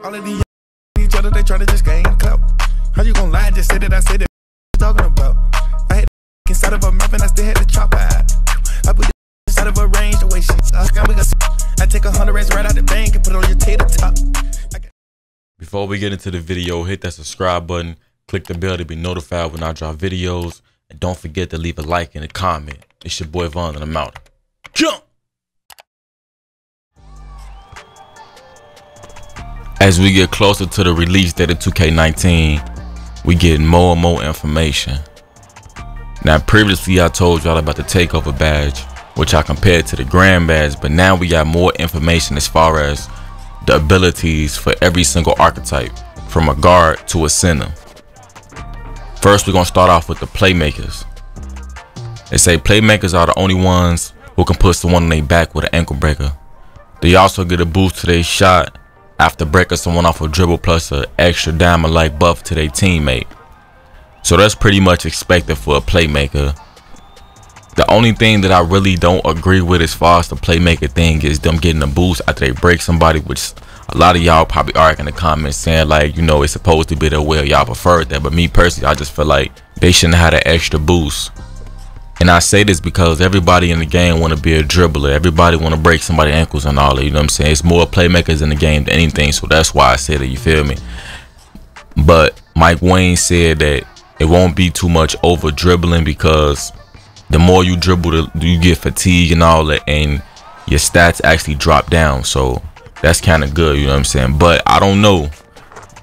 All of these each other, they try to just gain clout. How you gon' lie and just say that I said it? Talking about? I had inside of a mouth and I still had to chop out. I put the inside of a range the way she I take 100 racks right out the bank and put it on your tater top. Before we get into the video, hit that subscribe button, click the bell to be notified when I drop videos, and don't forget to leave a like and a comment. It's your boy Von and I'm out. Jump! As we get closer to the release date of 2K19, we get more and more information. Now previously I told y'all about the Takeover badge, which I compared to the Grand badge, but now we got more information as far as the abilities for every single archetype, from a guard to a center. First we're going to start off with the Playmakers. They say Playmakers are the only ones who can put someone on their back with an ankle breaker. They also get a boost to their shot after breaking someone off a dribble, plus an extra diamond-like buff to their teammate. So that's pretty much expected for a Playmaker. The only thing that I really don't agree with as far as the Playmaker thing is them getting a boost after they break somebody, which a lot of y'all probably are in the comments saying, like, you know, it's supposed to be that way, y'all preferred that. But me personally, I just feel like they shouldn't have that extra boost. And I say this because everybody in the game want to be a dribbler. Everybody want to break somebody's ankles and all that, you know what I'm saying? It's more Playmakers in the game than anything, so that's why I said it, you feel me? But Mike Wayne said that it won't be too much over dribbling, because the more you dribble, you get fatigue and all that, and your stats actually drop down. So that's kind of good, you know what I'm saying? But I don't know.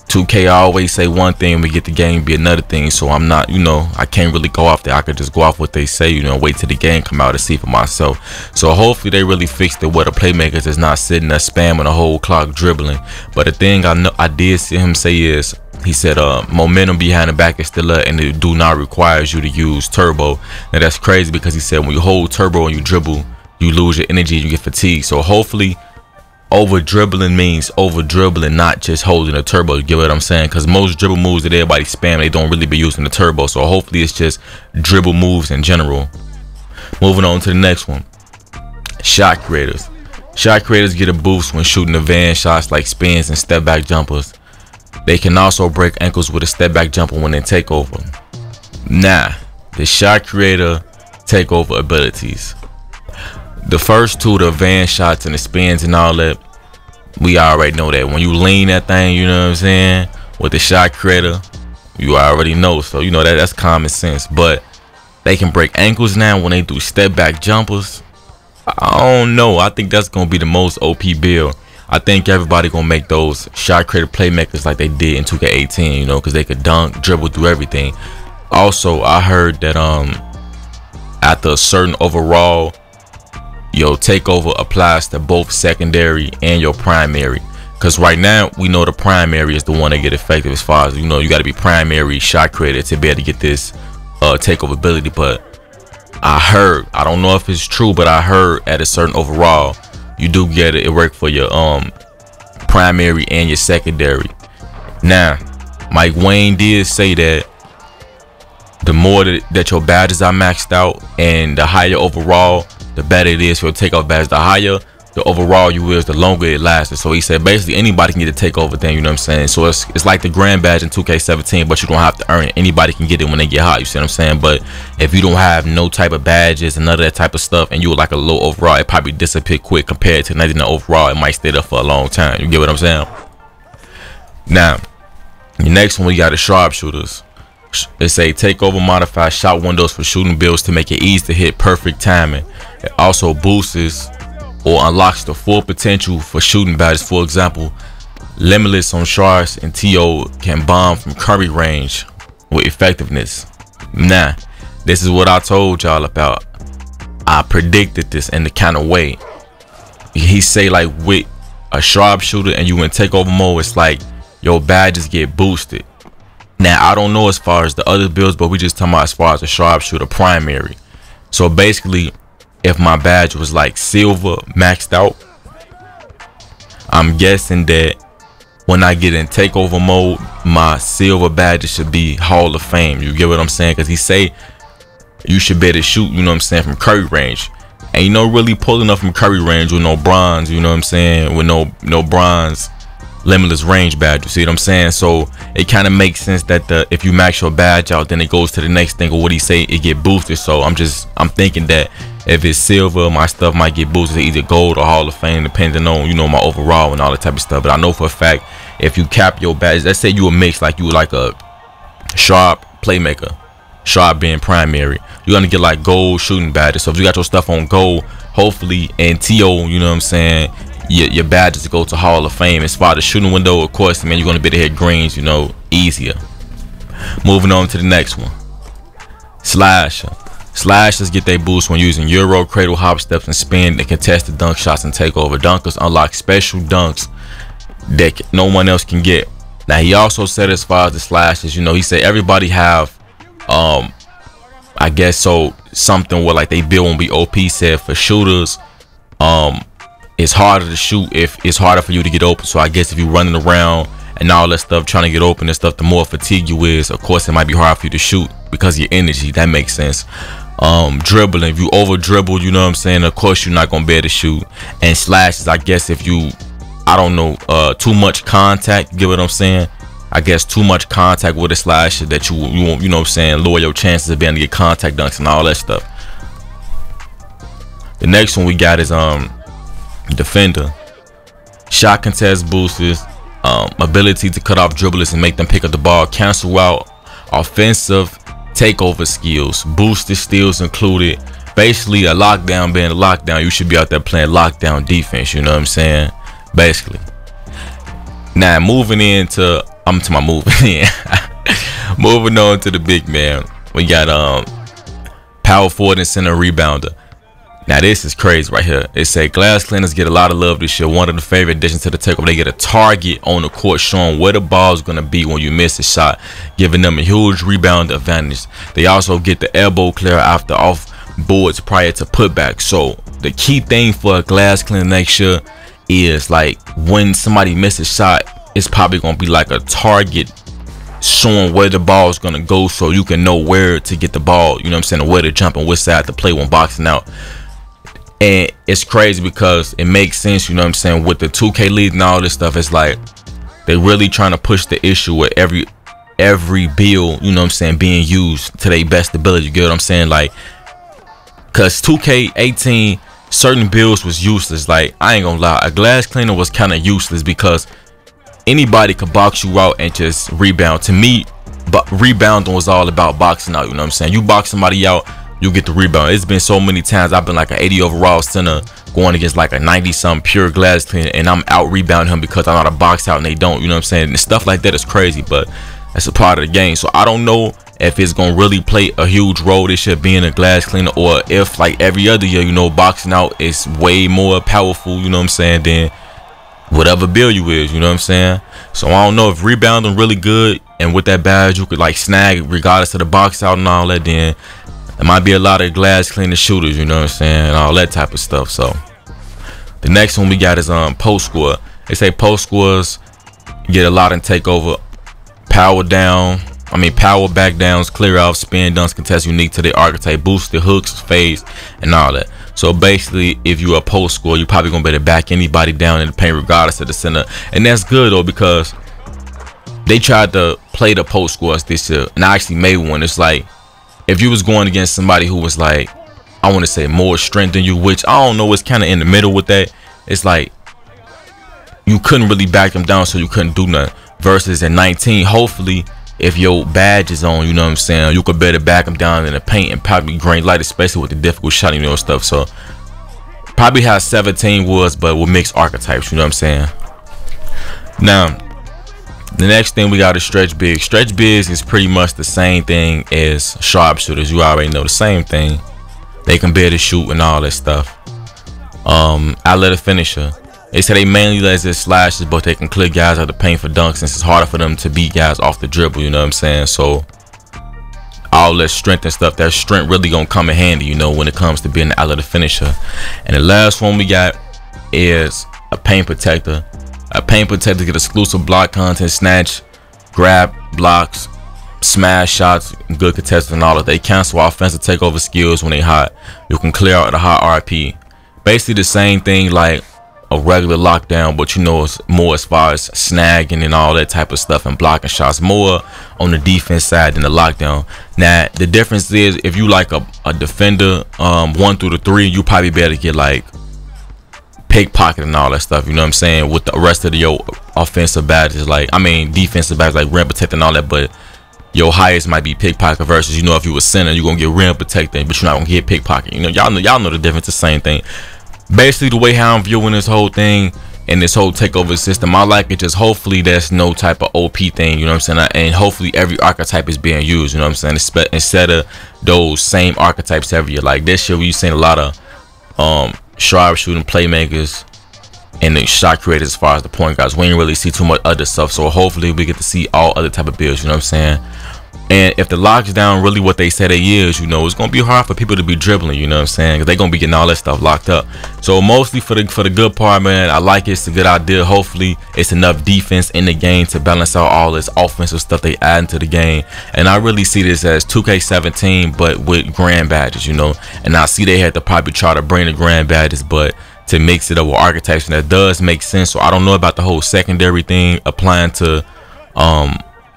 2K always say one thing, we get the game be another thing. So I'm not, you know, I can't really go off there. I could just go off what they say, you know, wait till the game come out to see for myself. So hopefully they really fixed it where the Playmakers is not sitting there spamming the whole clock dribbling. But the thing I did see him say is, he said momentum behind the back is still up, and it do not requires you to use turbo. Now that's crazy, because he said when you hold turbo and you dribble, you lose your energy, you get fatigued. So hopefully over dribbling means over dribbling, not just holding a turbo. You get what I'm saying? Because most dribble moves that everybody spam, they don't really be using the turbo. So hopefully it's just dribble moves in general. Moving on to the next one, shot creators. Shot creators get a boost when shooting advanced shots like spins and step back jumpers. They can also break ankles with a step back jumper when they take over. Now, the shot creator takeover abilities. The first two, the advanced shots and the spins and all that, we already know that. When you lean that thing, you know what I'm saying, with the shot creator, you already know. So you know that's common sense. But they can break ankles now when they do step back jumpers. I don't know. I think that's gonna be the most OP build. I think everybody gonna make those shot creator Playmakers like they did in 2K18, you know, because they could dunk, dribble, do everything. Also, I heard that after a certain overall, your takeover applies to both secondary and your primary. Because right now we know the primary is the one that get effective, as far as, you know, you got to be primary shot creator to be able to get this takeover ability. But I heard, I don't know if it's true, but I heard at a certain overall you do get it. It work for your primary and your secondary. Now Mike Wayne did say that the more that your badges are maxed out and the higher overall, the better it is for your takeover badge. The higher the overall you is, the longer it lasts. So he said basically anybody can get a takeover thing, you know what I'm saying? So it's like the Grand badge in 2K17, but you don't have to earn it. Anybody can get it when they get hot, you see what I'm saying? But if you don't have no type of badges and none of that type of stuff, and you were like a low overall, it probably disappear quick compared to 99 overall. It might stay there for a long time. You get what I'm saying? Now, the next one, we got the Sharpshooters. They say takeover modifies shot windows for shooting builds to make it easy to hit perfect timing. It also boosts or unlocks the full potential for shooting badges. For example, Limitless on Sharks and TO can bomb from curry range with effectiveness. Now, this is what I told y'all about. I predicted this in the kind of way. He say like with a sharpshooter and you in takeover mode, it's like your badges get boosted. Now I don't know as far as the other builds, but we just talking about as far as the sharpshooter primary. So basically, if my badge was like silver maxed out, I'm guessing that when I get in takeover mode, my silver badge should be Hall of Fame. You get what I'm saying? Because he say you should be able to shoot, you know what I'm saying, from curry range. And you know, really pulling up from curry range with no bronze, you know what I'm saying, with no bronze limitless range badge. You see what I'm saying? So it kind of makes sense that if you max your badge out, then it goes to the next thing, or what he say, it get boosted. So I'm thinking that if it's silver, my stuff might get boosted to either gold or Hall of Fame, depending on, you know, my overall and all that type of stuff. But I know for a fact, if you cap your badge, let's say you a mix, like you like a Sharp Playmaker, Sharp being primary, you're gonna get like gold shooting badges. So if you got your stuff on gold, hopefully, and TO, you know what I'm saying, your badges go to Hall of Fame. As far as the shooting window, of course, man, you're gonna be able to hit greens, you know, easier. Moving on to the next one, Slasher. Slashers get their boost when using Euro, cradle, hop, steps, and spin and contested dunk shots and takeover. Dunkers unlock special dunks that no one else can get. Now he also said, as far as the slashers, you know, he said everybody have I guess so, something where like they build won't be OP. Said for shooters, it's harder to shoot if it's harder for you to get open. So I guess if you're running around and all that stuff trying to get open and stuff, the more fatigued you is, of course it might be hard for you to shoot because of your energy. That makes sense. Dribbling, if you over dribble, you know what I'm saying, of course you're not gonna be able to shoot. And slashes, I guess if you, I don't know, too much contact, get what I'm saying, I guess too much contact with a slasher, that you won't, you know what I'm saying, lower your chances of being able to get contact dunks and all that stuff. The next one we got is defender. Shot contest boosters, ability to cut off dribblers and make them pick up the ball, cancel out offensive takeover skills, boosted steals included. Basically a lockdown, being a lockdown, you should be out there playing lockdown defense, you know what I'm saying, basically. Now moving into moving on to the big man, we got power forward and center rebounder. Now this is crazy right here. It said glass cleaners get a lot of love this year. One of the favorite additions to the takeover, they get a target on the court showing where the ball is gonna be when you miss a shot, giving them a huge rebound advantage. They also get the elbow clear after off boards prior to putback. So the key thing for a glass cleaner next year is like when somebody misses a shot, it's probably gonna be like a target showing where the ball is gonna go, so you can know where to get the ball, you know what I'm saying, where to jump and which side to play when boxing out. And it's crazy because it makes sense, you know what I'm saying, with the 2K league and all this stuff. It's like they're really trying to push the issue with every build, you know what I'm saying, being used to their best ability. You get what I'm saying? Like, cause 2K18, certain builds was useless. Like, I ain't gonna lie, a glass cleaner was kind of useless because anybody could box you out and just rebound. To me, but rebounding was all about boxing out, you know what I'm saying. You box somebody out, you get the rebound. It's been so many times I've been like an 80 overall center going against like a 90-something pure glass cleaner, and I'm out rebounding him because I know how to box out and they don't, you know what I'm saying. And stuff like that is crazy, but that's a part of the game. So I don't know if it's gonna really play a huge role this year being a glass cleaner, or if like every other year, you know, boxing out is way more powerful, you know what I'm saying, than whatever build you is, you know what I'm saying. So I don't know if rebounding really good, and with that badge you could like snag regardless of the box out and all that, then there might be a lot of glass cleaner shooters, you know what I'm saying, and all that type of stuff. So the next one we got is post score. They say post scores get a lot in takeover. Power back downs, clear off, spin dunks, contest unique to the archetype, boosted hooks, fades, and all that. So basically, if you're a post scorer, you're probably gonna be able to back anybody down in the paint regardless of the center. And that's good though, because they tried to play the post scores this year, and I actually made one. It's like if you was going against somebody who was like, I want to say more strength than you, which I don't know, it's kind of in the middle with that. It's like you couldn't really back them down, so you couldn't do nothing. Versus in 19, hopefully, if your badge is on, you know what I'm saying, you could better back them down in the paint and probably green light, especially with the difficult shot, you know, stuff. So probably how 17 was, but with mixed archetypes, you know what I'm saying. Now the next thing we got is stretch big. Stretch bigs is pretty much the same thing as sharpshooters. You already know the same thing. They can bear to shoot and all that stuff. Outlet finisher. They say they mainly let it slashes, but they can clear guys out of the paint for dunks, since it's harder for them to beat guys off the dribble, you know what I'm saying. So all that strength and stuff, that strength really gonna come in handy, you know, when it comes to being the outlet finisher. And the last one we got is a paint protector. A paint protector get exclusive block content, snatch, grab, blocks, smash shots, good contestants and all that. They cancel offensive takeover skills when they hot. You can clear out at a hot RP. Basically the same thing like a regular lockdown, but you know, it's more as far as snagging and all that type of stuff and blocking shots, more on the defense side than the lockdown. Now the difference is, if you like a defender 1 through the 3, you probably better get like pickpocket and all that stuff, you know what I'm saying, with the rest of your offensive badges, like I mean defensive badges like rim protect and all that. But your highest might be pickpocket versus, you know, if you were center, you're gonna get rim protecting, but you're not gonna get pickpocket. You know, y'all know the difference. The same thing. Basically, the way how I'm viewing this whole thing and this whole takeover system, I like it. Just hopefully there's no type of OP thing, you know what I'm saying, and hopefully every archetype is being used, you know what I'm saying, instead of those same archetypes every year. Like this year, we've seen a lot of sharpshooting playmakers and the shot creators as far as the point guards. We ain't really see too much other stuff, so hopefully we get to see all other type of builds, you know what I'm saying. And if the lockdown really what they said it is, you know, it's gonna be hard for people to be dribbling, you know what I'm saying, because they're gonna be getting all that stuff locked up. So mostly for the good part, man, I like it. It's a good idea. Hopefully it's enough defense in the game to balance out all this offensive stuff they add into the game. And I really see this as 2K17 but with grand badges, you know. And I see they had to probably try to bring the grand badges, but to mix it up with archetypes, and that does make sense. So I don't know about the whole secondary thing applying to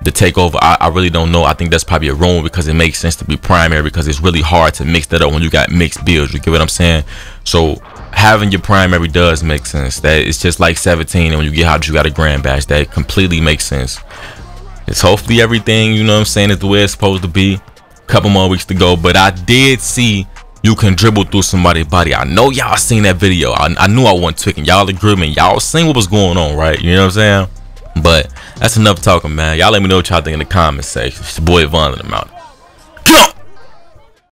the takeover. I really don't know. I think that's probably a rumor, because it makes sense to be primary, because it's really hard to mix that up when you got mixed builds, you get what I'm saying. So having your primary does make sense. That it's just like 17, and when you get out, you got a grand badge. That completely makes sense. It's hopefully everything, you know what I'm saying, is the way it's supposed to be. Couple more weeks to go, but I did see you can dribble through somebody's body. I know y'all seen that video. I knew I wasn't tweaking. Y'all agreed, and y'all seen what was going on, right? You know what I'm saying? But that's enough talking, man. Y'all let me know what y'all think in the comment section. It's your boy Von, and I'm out. Come on!